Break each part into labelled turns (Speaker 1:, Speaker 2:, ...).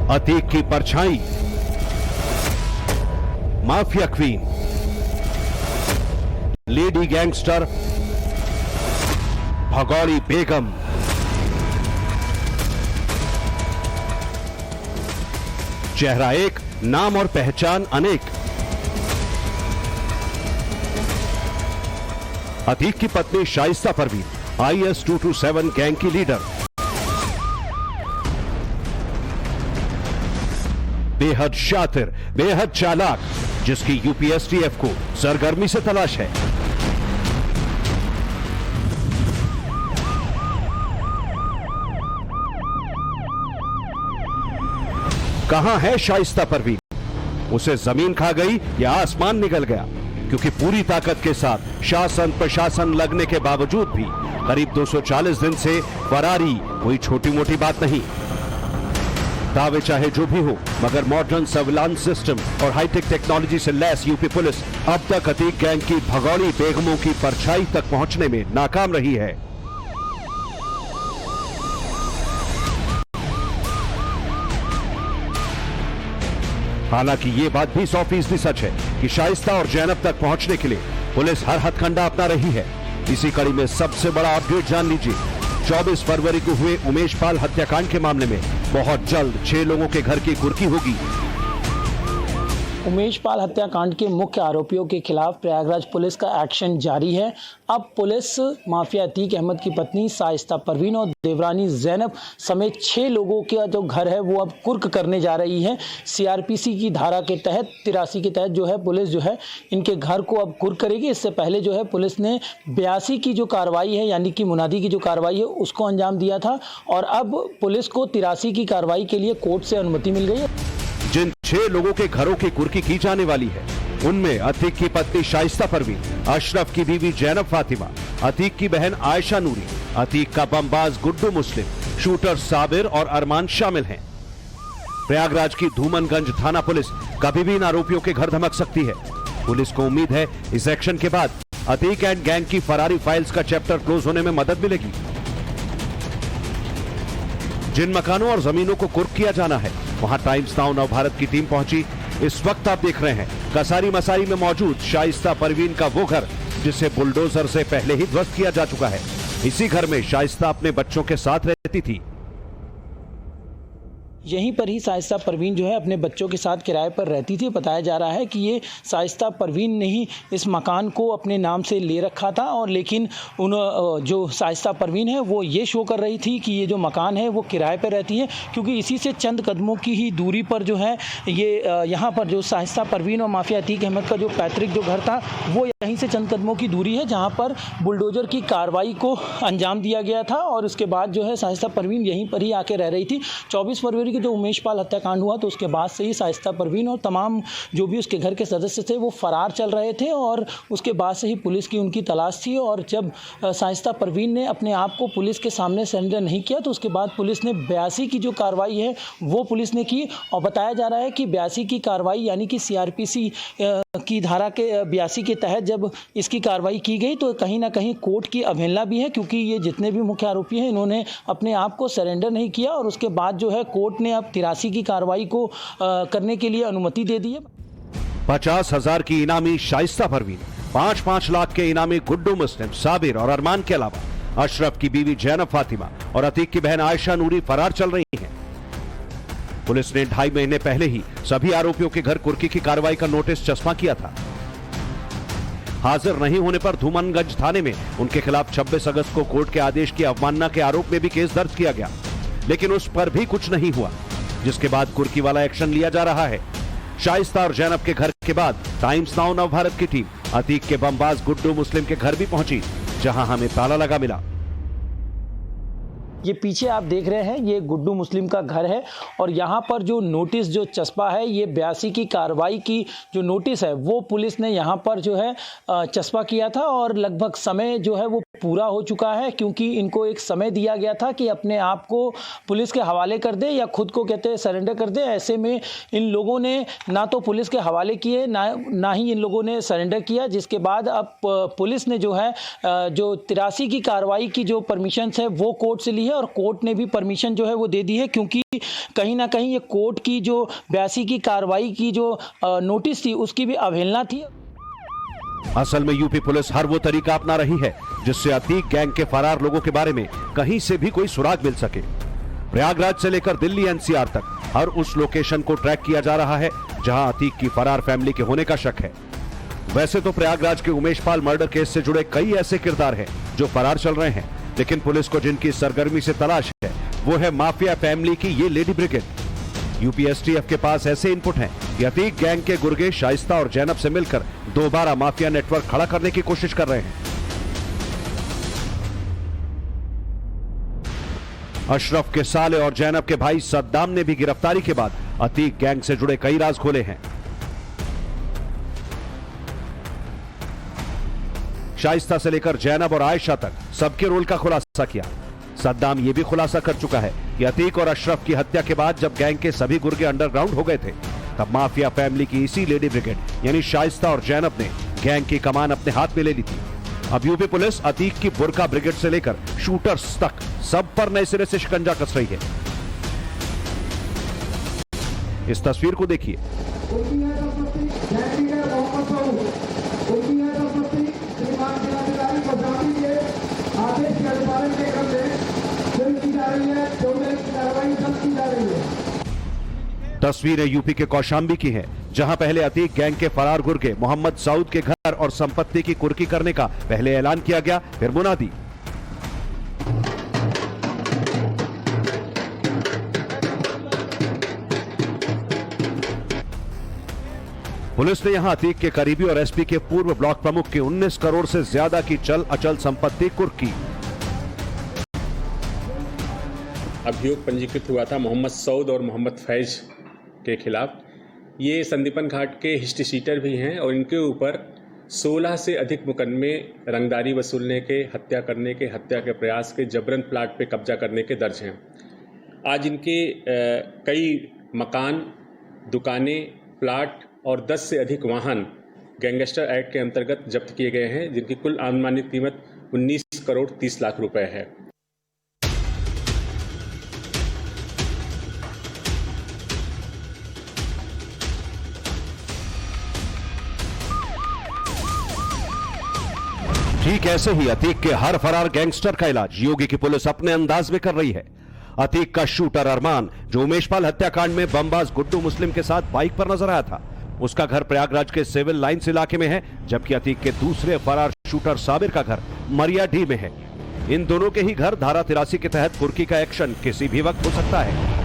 Speaker 1: अतीक की परछाई, mafia queen, lady gangster, भगौड़ी बेगम, चेहरा एक, नाम और पहचान अनेक। अतीक की पत्नी शाइस्ता परवीन IS 227 गैंग की लीडर, बेहद शातिर, बेहद चालाक, जिसकी UPSTF को सरगर्मी से तलाश है। कहां है शाइस्ता परवीन? उसे जमीन खा गई या आसमान निगल गया? क्योंकि पूरी ताकत के साथ शासन प्रशासन लगने के बावजूद भी करीब 240 दिन से फरारी कोई छोटी मोटी बात नहीं। दावे चाहे जो भी हो, मगर मॉडर्न सर्विलांस सिस्टम और हाईटेक टेक्नोलॉजी से लैस यूपी पुलिस अब तक अतीक गैंग की भगौड़ी बेगमों की परछाई तक पहुंचने में नाकाम रही है। हालांकि ये बात भी 100% सच है कि शाइस्ता और जैनब तक पहुंचने के लिए पुलिस हर हथकंडा अपना रही है। इसी कड़ी में सबसे बड़ा अपडेट जान लीजिए। 24 फरवरी को हुए उमेश पाल हत्याकांड के मामले में बहुत जल्द 6 लोगों के घर की कुर्की होगी।
Speaker 2: उमेश पाल हत्याकांड के मुख्य आरोपियों के खिलाफ प्रयागराज पुलिस का एक्शन जारी है। अब पुलिस माफिया अतीक अहमद की पत्नी शाइस्ता परवीन और देवरानी जैनब समेत 6 लोगों का जो घर है वो अब कुर्क करने जा रही है। CRPC की धारा के तहत 83 के तहत जो है पुलिस जो है इनके घर को अब कुर्क करेगी। इससे पहले जो है पुलिस ने 82 की जो कार्रवाई है यानी कि मुनादी की जो कार्रवाई है उसको अंजाम दिया था और अब पुलिस को 83 की कार्रवाई के लिए कोर्ट से अनुमति मिल गई है।
Speaker 1: जिन 6 लोगों के घरों की कुर्की की जाने वाली है उनमें अतीक की पत्नी शाइस्ता परवीन, अशरफ की बीवी जैनब फातिमा, अतीक की बहन आयशा नूरी, अतीक का बमबाज गुड्डू मुस्लिम, शूटर साबिर और अरमान शामिल हैं। प्रयागराज की धूमनगंज थाना पुलिस कभी भी इन आरोपियों के घर धमक सकती है। पुलिस को उम्मीद है इस एक्शन के बाद अतीक एंड गैंग की फरारी फाइल्स का चैप्टर क्लोज होने में मदद मिलेगी। जिन मकानों और जमीनों को कुर्क किया जाना है वहां टाइम्स नाउ नवभारत की टीम पहुंची। इस वक्त आप देख रहे हैं कसारी मसारी में मौजूद शाइस्ता परवीन का वो घर जिसे बुलडोजर से पहले ही ध्वस्त किया जा चुका है। इसी घर में शाइस्ता अपने बच्चों के साथ रहती थी।
Speaker 2: यहीं पर ही शाइस्ता परवीन जो है अपने बच्चों के साथ किराए पर रहती थी। बताया जा रहा है कि ये शाइस्ता परवीन ने ही इस मकान को अपने नाम से ले रखा था और लेकिन जो शाइस्ता परवीन है वो ये शो कर रही थी कि ये जो मकान है वो किराए पर रहती है, क्योंकि इसी से चंद कदमों की ही दूरी पर जो है ये यहाँ पर जो शाइस्ता परवीन और माफिया अतीक अहमद का जो पैतृक जो घर था वो यहीं से चंद कदमों की दूरी है जहाँ पर बुलडोजर की कार्रवाई को अंजाम दिया गया था और उसके बाद जो है शाइस्ता परवीन यहीं पर ही आके रह रही थी। 24 फरवरी जो उमेश पाल हत्याकांड हुआ तो उसके बाद से ही शाइस्ता परवीन और तमाम जो भी उसके घर के सदस्य थे वो फरार चल रहे थे और उसके बाद से ही पुलिस की उनकी तलाश थी। और जब शाइस्ता परवीन ने अपने आप को पुलिस के सामने सरेंडर नहीं किया तो उसके बाद पुलिस ने 82 की जो कार्रवाई है वो पुलिस ने की और बताया जा रहा है कि 82 की कार्रवाई यानी कि CRPC की धारा के 82 के तहत जब इसकी कार्रवाई की गई तो कहीं ना कहीं कोर्ट की अवहेलना भी है, क्योंकि ये जितने भी मुख्य आरोपी हैं इन्होंने अपने आप को सरेंडर नहीं किया और उसके बाद जो है कोर्ट ने अब 83 की कार्रवाई को करने के लिए अनुमति दे दी है।
Speaker 1: 50,000 की इनामी शाइस्ता परवीन, 5-5 लाख के इनामी गुड्डू मुस्लिम, साबिर और अरमान के अलावा अशरफ की बीवी जैनब फातिमा और अतीक की बहन आयशा नूरी फरार चल रही हैं। पुलिस ने 2.5 महीने पहले ही सभी आरोपियों के घर कुर्की की कार्रवाई का नोटिस चस्पा किया था। हाजिर नहीं होने पर धूमनगंज थाने में उनके खिलाफ 26 अगस्त को कोर्ट के आदेश की अवमानना के आरोप में भी केस दर्ज किया गया, लेकिन उस पर भी कुछ नहीं हुआ, जिसके बाद कुर्की वाला एक्शन लिया जा रहा है। शाइस्ता और जैनब के घर के बाद टाइम्स नाउ नवभारत की टीम अतीक के बमबाज गुड्डू मुस्लिम के घर भी पहुंची, जहां हमें ताला लगा मिला।
Speaker 2: ये पीछे आप देख रहे हैं ये गुड्डू मुस्लिम का घर है और यहाँ पर जो नोटिस जो चस्पा है ये 82 की कार्रवाई की जो नोटिस है वो पुलिस ने यहाँ पर जो है चस्पा किया था और लगभग समय जो है वो पूरा हो चुका है, क्योंकि इनको एक समय दिया गया था कि अपने आप को पुलिस के हवाले कर दे या खुद को कहते हैं सरेंडर कर दे। ऐसे में इन लोगों ने ना तो पुलिस के हवाले किए ना ही इन लोगों ने सरेंडर किया, जिसके बाद अब पुलिस ने जो है जो 83 की कार्रवाई की जो परमिशन है वो कोर्ट से ली है और कोर्ट ने भी परमिशन जो है वो दे दी है, क्योंकि कहीं ना कहीं ये कोर्ट की जो 82 की कार्रवाई की जो नोटिस थी उसकी भी अवहेलना थी।
Speaker 1: असल में यूपी पुलिस हर वो तरीका अपना रही है जिससे अतीक गैंग के फरार लोगों के बारे में कहीं से भी कोई सुराग मिल सके। प्रयागराज से लेकर दिल्ली एनसीआर तक हर उस लोकेशन को ट्रैक किया जा रहा है जहां अतीक की फरार फैमिली के होने का शक है। वैसे तो प्रयागराज के उमेश पाल मर्डर केस से जुड़े कई ऐसे किरदार हैं जो फरार चल रहे हैं, लेकिन पुलिस को जिनकी सरगर्मी से तलाश है वो है माफिया फैमिली की ये लेडी ब्रिगेड। यूपीएसटीएफ के पास ऐसे इनपुट हैं कि अतीक गैंग के गुर्गे, शाइस्ता और जैनब से मिलकर दोबारा माफिया नेटवर्क खड़ा करने की कोशिश कर रहे हैं। अशरफ के साले और जैनब के भाई सद्दाम ने भी गिरफ्तारी के बाद अतीक गैंग से जुड़े कई राज खोले हैं। शाइस्ता से लेकर जैनब और आयशा तक सबके रोल का खुलासा किया। सद्दाम यह भी खुलासा कर चुका है कि अतीक और अशरफ की हत्या के बाद जब गैंग के सभी गुर्गे अंडरग्राउंड हो गए थे तब माफिया फैमिली की इसी लेडी ब्रिगेड यानी शाइस्ता और जैनब ने गैंग की कमान अपने हाथ में ले ली थी। अब यूपी पुलिस अतीक की बुरका ब्रिगेड से लेकर शूटर्स तक सब पर नए सिरे से शिकंजा कस रही है। इस तस्वीर को देखिए। तस्वीरें यूपी के कौशांबी की हैं, जहां पहले अतीक गैंग के फरार गुर्गे मोहम्मद सऊद के घर और संपत्ति की कुर्की करने का पहले ऐलान किया गया, फिर मुनादी। पुलिस ने यहां अतीक के करीबी और एसपी के पूर्व ब्लॉक प्रमुख की 19 करोड़ से ज्यादा की चल अचल संपत्ति कुर्की।
Speaker 3: अभियोग पंजीकृत हुआ था मोहम्मद सऊद और मोहम्मद फैज के खिलाफ। ये संदीपन घाट के हिस्ट्री शीटर भी हैं और इनके ऊपर 16 से अधिक मुकदमे रंगदारी वसूलने के, हत्या करने के, हत्या के प्रयास के, जबरन प्लाट पे कब्जा करने के दर्ज हैं। आज इनके कई मकान, दुकानें, प्लाट और 10 से अधिक वाहन गैंगस्टर एक्ट के अंतर्गत जब्त किए गए हैं, जिनकी कुल अनुमानित कीमत 19 करोड़ 30 लाख रुपए है।
Speaker 1: ठीक ऐसे ही अतीक के हर फरार गैंगस्टर का इलाज योगी की पुलिस अपने अंदाज में कर रही है। अतीक का शूटर अरमान, जो उमेशपाल हत्याकांड में बमबाज गुड्डू मुस्लिम के साथ बाइक पर नजर आया था, उसका घर प्रयागराज के सिविल लाइंस इलाके में है, जबकि अतीक के दूसरे फरार शूटर साबिर का घर मरियाडीह में है। इन दोनों के ही घर धारा 83 के तहत कुर्की का एक्शन किसी भी वक्त हो सकता है।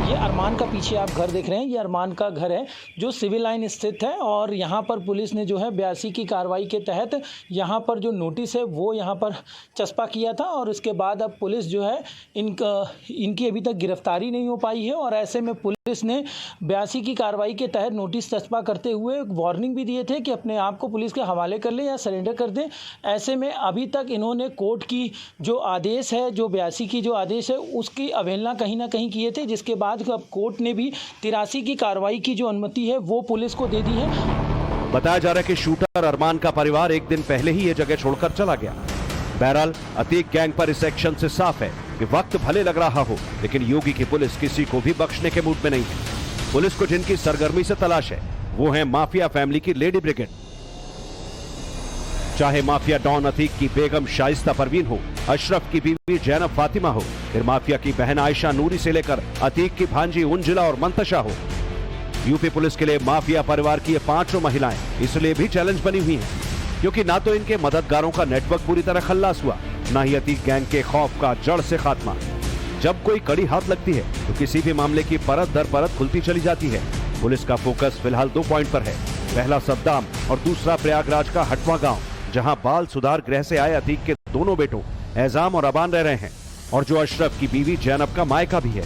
Speaker 2: ये अरमान का पीछे आप घर देख रहे हैं, ये अरमान का घर है जो सिविल लाइन स्थित है और यहाँ पर पुलिस ने जो है 82 की कार्रवाई के तहत यहाँ पर जो नोटिस है वो यहाँ पर चस्पा किया था और उसके बाद अब पुलिस जो है इनकी अभी तक गिरफ्तारी नहीं हो पाई है और ऐसे में पुलिस ने 82 की कार्रवाई के तहत नोटिस चस्पा करते हुए वार्निंग भी दिए थे कि अपने आप को पुलिस के हवाले कर लें या सरेंडर कर दें। ऐसे में अभी तक इन्होंने कोर्ट की जो आदेश है, जो 82 की जो आदेश है उसकी अवहेलना कहीं ना कहीं किए थे, जिसके बाद अब कोर्ट ने भी 83 की कार्रवाई की जो अनुमति है वो पुलिस को दे दी है।
Speaker 1: बताया जा रहा है कि शूटर अरमान का परिवार एक दिन पहले ही ये जगह छोड़कर चला गया। बहरहाल अतीक गैंग पर इस एक्शन से साफ है कि वक्त भले लग रहा हो, लेकिन योगी की पुलिस किसी को भी बख्शने के मूड में नहीं है। पुलिस को जिनकी सरगर्मी से तलाश है वो है माफिया फैमिली की लेडी ब्रिगेड। चाहे माफिया डॉन अतीक की बेगम शाइस्ता परवीन हो, अशरफ की बीवी जैनब फातिमा हो, फिर माफिया की बहन आयशा नूरी से लेकर अतीक की भांजी उंजिला और मंतशा हो, यूपी पुलिस के लिए माफिया परिवार की ये पांचों महिलाएं इसलिए भी चैलेंज बनी हुई हैं क्योंकि ना तो इनके मददगारों का नेटवर्क पूरी तरह खल्लास हुआ, ना ही अतीक गैंग के खौफ का जड़ से खात्मा। जब कोई कड़ी हाथ लगती है तो किसी भी मामले की परत दर परत खुलती चली जाती है। पुलिस का फोकस फिलहाल 2 पॉइंट पर है। पहला सद्दाम और दूसरा प्रयागराज का हटवा गांव, जहां बाल सुधार गृह से आए अतीक के दोनों बेटों एजाम और अबान रह रहे हैं और जो अशरफ की बीवी जैनब का मायका भी है।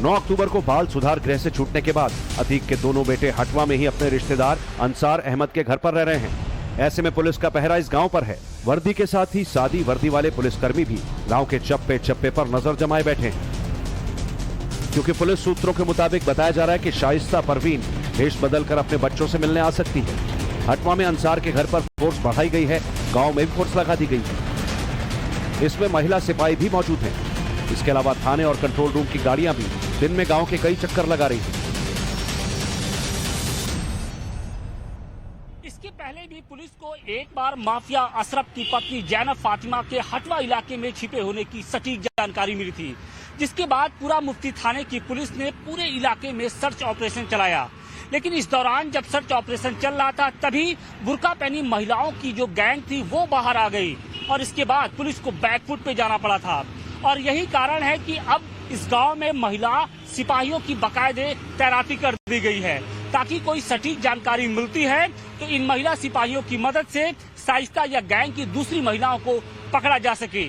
Speaker 1: 9 अक्टूबर को बाल सुधार गृह से छूटने के बाद अतीक के दोनों बेटे हटवा में ही अपने रिश्तेदार अंसार अहमद के घर पर रह रहे हैं। ऐसे में पुलिस का पहरा इस गांव पर है। वर्दी के साथ ही सादी वर्दी वाले पुलिसकर्मी भी गांव के चप्पे चप्पे पर नजर जमाए बैठे हैं, क्योंकि पुलिस सूत्रों के मुताबिक बताया जा रहा है कि शाइस्ता परवीन देश बदलकर अपने बच्चों से मिलने आ सकती है। हटवा में अंसार के घर पर फोर्स बढ़ाई गई है, गांव में भी फोर्स लगा दी गई है। इसमें महिला सिपाही भी मौजूद हैं। इसके अलावा थाने और कंट्रोल रूम की गाड़ियां भी दिन में गांव के कई चक्कर लगा रही हैं।
Speaker 4: इसके पहले भी पुलिस को एक बार माफिया अशरफ की पत्नी जैनब फातिमा के हटवा इलाके में छिपे होने की सटीक जानकारी मिली थी, जिसके बाद पूरा मुफ्ती थाने की पुलिस ने पूरे इलाके में सर्च ऑपरेशन चलाया। लेकिन इस दौरान जब सर्च ऑपरेशन चल रहा था तभी बुर्का पहनी महिलाओं की जो गैंग थी वो बाहर आ गई और इसके बाद पुलिस को बैकफुट पे जाना पड़ा था। और यही कारण है कि अब इस गांव में महिला सिपाहियों की बाकायदे तैनाती कर दी गई है, ताकि कोई सटीक जानकारी मिलती है तो इन महिला सिपाहियों की मदद से शाइस्ता या गैंग की दूसरी महिलाओं को पकड़ा जा सके।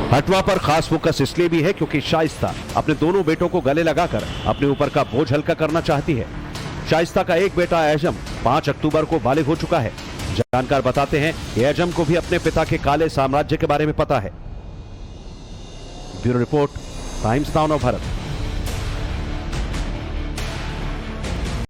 Speaker 1: हटवा पर खास फोकस इसलिए भी है क्योंकि शाइस्ता अपने दोनों बेटों को गले लगाकर अपने ऊपर का बोझ हल्का करना चाहती है। शाइस्ता का एक बेटा एजम 5 अक्टूबर को बालिग हो चुका है। जानकार बताते हैं कि एजम को भी अपने पिता के काले साम्राज्य के बारे में पता है। Bureau report, times now Bharat.